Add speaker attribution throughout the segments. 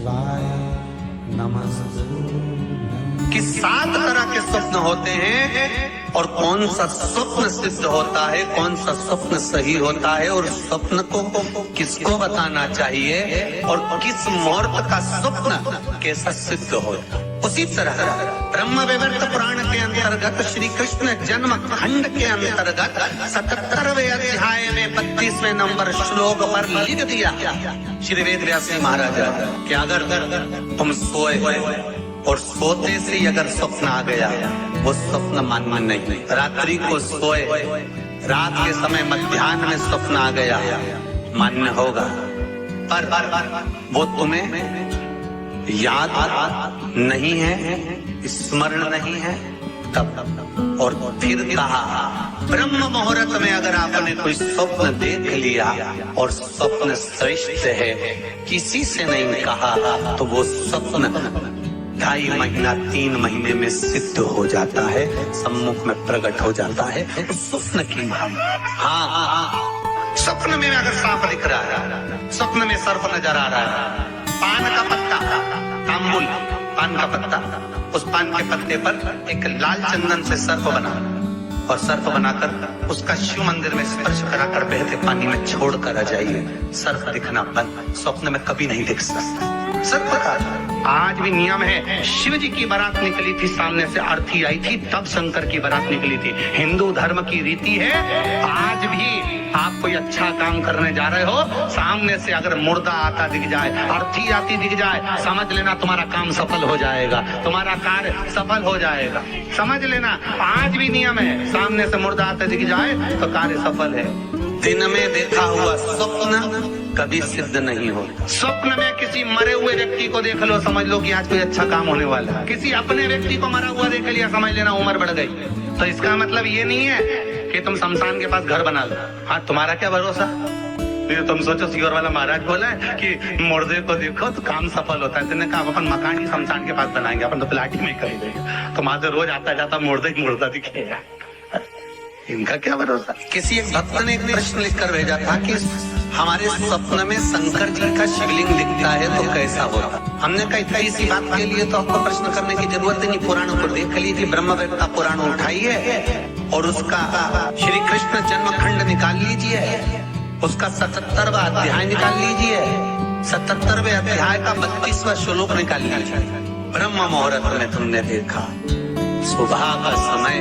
Speaker 1: शिवाय नमस्तु।
Speaker 2: कि 7 तरह के स्वप्न होते हैं और कौन सा स्वप्न सिद्ध होता है, कौन सा स्वप्न सही होता है और स्वप्न को किसको बताना चाहिए और किस मुहूर्त का स्वप्न कैसा सिद्ध होता है। उसी तरह ब्रह्म वैवर्त पुराण के अंतर्गत श्री कृष्ण जन्म खंड के अंतर्गत 77वें अध्याय में 32वें नंबर श्लोक पर लिख दिया श्री वेद व्यास महाराज कि अगर तुम सोए और सोते से ही अगर स्वप्न आ गया वो स्वप्न मानना नहीं। रात्रि को सोए, रात के समय मध्याह्न में स्वप्न आ गया मान्य होगा, पर वो तुम्हें याद नहीं है, स्मरण नहीं है तब। और फिर कहा ब्रह्म मुहूर्त में अगर आपने कोई स्वप्न देख लिया और स्वप्न श्रेष्ठ है, किसी से नहीं कहा, तो वो स्वप्न 2.5 महीना 3 महीने में सिद्ध हो जाता है, सम्मुख में प्रकट हो जाता है। स्वप्न की हाँ, स्वप्न में अगर सांप दिख रहा है, स्वप्न में सर्प नजर आ रहा है, पान का पत्ता, तांबुल पान का पत्ता, उस पान के पत्ते पर एक लाल चंदन से सर्प बना और सर्प बनाकर उसका शिव मंदिर में स्पर्श कराकर बहते पानी में छोड़कर आ जाइए, सर्प दिखना बंद। स्वप्न में कभी नहीं दिख सकता सर्प का। आज भी नियम है, शिव जी की बारात निकली थी, सामने से आरती आई थी, तब शंकर की बारात निकली थी। हिंदू धर्म की रीति है, आज भी आप कोई अच्छा काम करने जा रहे हो, सामने से अगर मुर्दा आता दिख जाए, अर्थी आती दिख जाए, समझ लेना तुम्हारा काम सफल हो जाएगा, तुम्हारा कार्य सफल हो जाएगा। समझ लेना, आज भी नियम है, सामने से मुर्दा आता दिख जाए तो कार्य सफल है। दिन में देखा हुआ स्वप्न कभी सिद्ध नहीं हो। स्वप्न में किसी मरे हुए व्यक्ति को देख लो, समझ लो कि आज कोई अच्छा काम होने वाला है। किसी अपने व्यक्ति को मरा हुआ देख लिया, समझ लेना उम्र बढ़ गई। तो इसका मतलब ये नहीं है कि तुम शमशान के पास घर बना लो। हाँ, तुम्हारा क्या भरोसा, तुम सोचो सियोर वाला महाराज बोला है कि मुर्दे को देखो तो काम सफल होता है। तुमने कहा अपन मकान ही शमशान के पास बनाएंगे, अपन तो प्लाट ही में कर देंगे, तुम्हारे रोज आता जाता मुर्दा दिखेगा। इनका क्या भरोसा। किसी एक भक्त ने एक प्रश्न लिखकर भेजा था कि हमारे स्वप्न में शंकर जी का शिवलिंग दिखता है तो कैसा होता। हमने कहा इतना इसी बात के लिए तो आपको प्रश्न करने की जरूरत नहीं, पुराणों को देख लीजिए, ब्रह्मवेद का पुराण उठाइए और उसका श्री कृष्ण जन्म खंड निकाल लीजिए, उसका 77वां अध्याय निकाल लीजिए, 77वें अध्याय का 32वां श्लोक निकाल लीजिए। ब्रह्म मुहूर्त में तुमने देखा, सुबह का समय,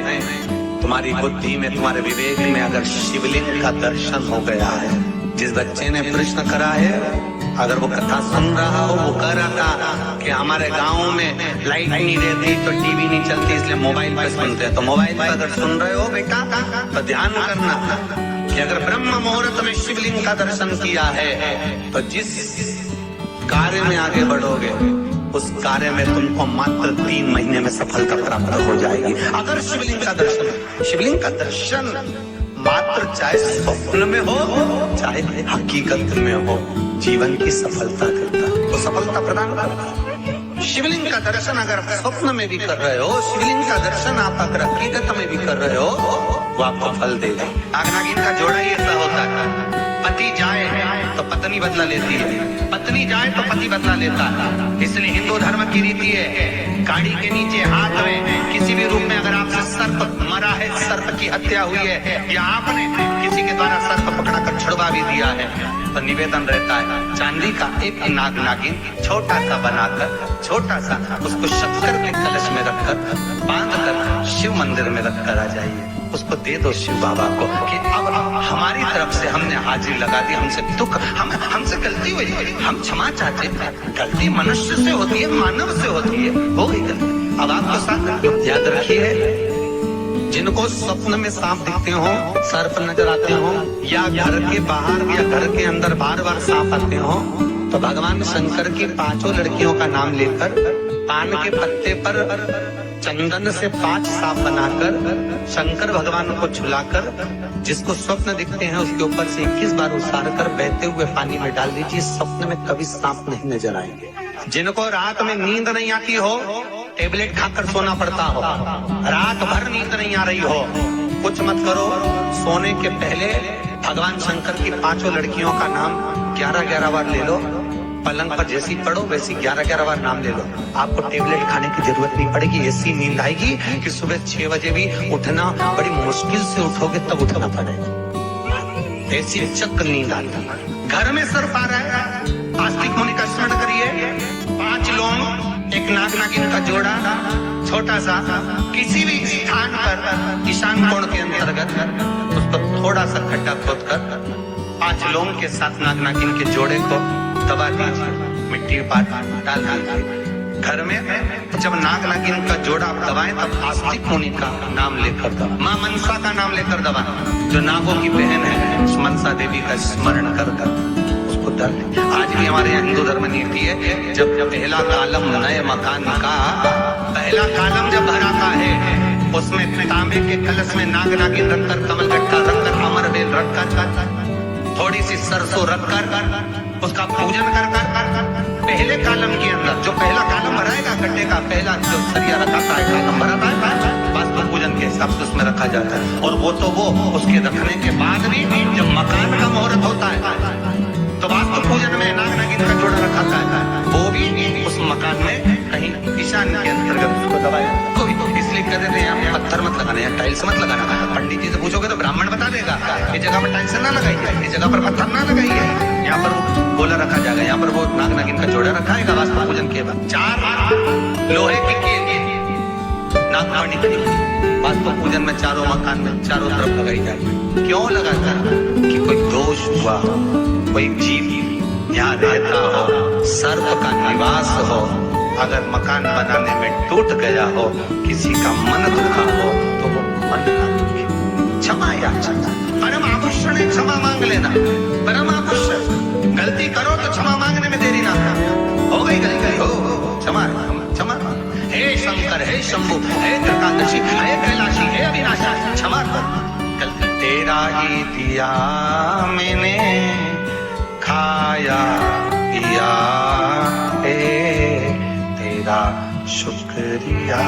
Speaker 2: तुम्हारी बुद्धि में, तुम्हारे विवेक में अगर शिवलिंग का दर्शन हो गया है। जिस बच्चे ने प्रश्न करा है, अगर वो कथा सुन रहा हो, वो कह रहा था कि हमारे गांव में लाइट नहीं रहती तो टीवी नहीं चलती, इसलिए मोबाइल पे सुनते हैं। तो मोबाइल पे अगर सुन रहे हो बेटा तो ध्यान करना कि अगर ब्रह्म मुहूर्त में शिवलिंग का दर्शन किया है तो जिस कार्य में आगे बढ़ोगे उस कार्य में तुमको मात्र 3 महीने में सफलता प्राप्त हो जाएगी। अगर शिवलिंग का दर्शन मात्र चाहे स्वप्न में हो चाहे हकीकत में हो, जीवन की सफलता करता है, वो सफलता प्रदान करता है। शिवलिंग का दर्शन अगर स्वप्न में भी कर रहे हो, शिवलिंग का दर्शन आप अगर हकीकत में भी कर रहे हो, वो आपको फल देगा। नागिन का जोड़ा ही ऐसा होता है, पति जाए तो पत्नी बदला लेती है, पत्नी जाए तो पति बदला लेता है। इसलिए हिंदू धर्म की रीति है, गाड़ी के नीचे हाथ में किसी भी रूप में अगर आपसे सर्प मरा है, सर्प की हत्या हुई है या आपने किसी के द्वारा सर्प पकड़ा कर छुड़वा भी दिया है, तो निवेदन रहता है चांदी का एक नागिन छोटा सा बनाकर, छोटा सा उसको शक्कर के कलश में रखकर बांध कर शिव मंदिर में रखकर आ जाइए, उसको दे दो शिव बाबा को कि अब हमारी तरफ से हमने हाजिरी लगा दी, हमसे दुख, हमसे गलती हुई, हम क्षमा चाहते हैं। गलती मनुष्य से होती है, मानव से होती है, हो गई गलती। अब आपको साथ याद रखिए, जिनको स्वप्न में सांप दिखते हो, सर्प नजर आते हो, या घर के बाहर या घर के अंदर बार बार सांप आते हो, तो भगवान शंकर की 5 लड़कियों का नाम लेकर पान के पत्ते पर चंदन से 5 सांप बनाकर शंकर भगवान को झुलाकर जिसको स्वप्न दिखते हैं उसके ऊपर से 21 बार उसार कर बहते हुए पानी में डाल दीजिए, स्वप्न में कभी सांप नहीं नजर आएंगे। जिनको रात में नींद नहीं आती हो, टेबलेट खाकर सोना पड़ता हो, रात भर नींद नहीं आ रही हो, कुछ मत करो, सोने के पहले भगवान शंकर की 5 लड़कियों का नाम 11-11 बार ले लो, पलंग पर जैसी पड़ो वैसी 11-11 बार नाम ले लो, आपको टेबलेट खाने की जरूरत नहीं पड़ेगी। ऐसी नींद आएगी कि सुबह 6 बजे भी उठना बड़ी मुश्किल से उठोगे तब उठना पड़ेगा। ऐसी चक्र नींद आती है। घर में सर्प आ रहा है, आस्तिक मुनि का स्मरण करिए। 5 लौंग, एक नाग नागिन का जोड़ा, छोटा सा किसी भी स्थान पर ईशान कोण के अंतर्गत उसको थोड़ा सा खड्डा खोद कर 5 लौंग के साथ नाग नागिन के जोड़े को दबा दीजिए, मिट्टी के पास डाल दीजिए। घर में जब नाग नागिन का जोड़ा आप दबाएं तब आस्तिक मुनि का नाम लेकर दबाएं, माँ मनसा का नाम लेकर दबाएं, जो नागों की बहन है उस मनसा देवी का स्मरण कर उसको डाल दें। आज भी हमारे यहाँ हिंदू धर्म नीति है, जब पहला कालम नए मकान का, पहला कालम जब भरा का है उसमें तांबे के कलश में नाग नागिन रखकर, कमलगट्टा रखकर, अमरबेल रखकर, थोड़ी सी सरसों रखकर उसका पूजन कर पहले कालम के अंदर, जो पहला कालम भराएगा गड्ढे का, पहला जो सरिया रखा था कालम भरा था, वास्तु पूजन के हिसाब से उसमें रखा जाता है। और वो तो वो उसके रखने के बाद भी जब मकान का मुहूर्त होता है तो वास्तु पूजन में नाग नागिन का जोड़ा रखा था, वो भी उस मकान में कहीं ईशान के अंतर्गत उसको दबाया। कोई इसलिए कह देते हैं पत्थर मत लगाना या टाइल्स मत लगाना। पंडित जी से पूछोगे तो ब्राह्मण बता देगा इस जगह पर टाइल्स ना लगाइए, इस जगह पर पत्थर ना लगाइए, यहाँ पर गोला रखा जाएगा, यहाँ पर वो नाग नागिन का जोड़ा रखा है वास्तु पूजन के बाद। 4 लोहे की कील नागमणि की वास्तु पूजन में चारों मकान में चारों तरफ लगाई जाएगी। क्यों लगाता कि कोई दोष हुआ, कोई जीव यहाँ रहता हो, सर्प का निवास हो, अगर मकान बनाने में टूट गया हो, किसी का मन दुखा हो तो वो मन ना दुखे, क्षमा याचना, परम आभूषण है, क्षमा मांग लेना, परम आभूषण। गलती करो तो क्षमा मांगने में देरी ना हो गई, गलती हो क्षमा क्षमा। हे शंकर, हे शंभु, हे त्रिकालदर्शी, हे कैलाशी, हे अविनाशी, क्षमा कर, गलती तेरा ही दिया मैंने, खाया पिया तेरा शुक्रिया।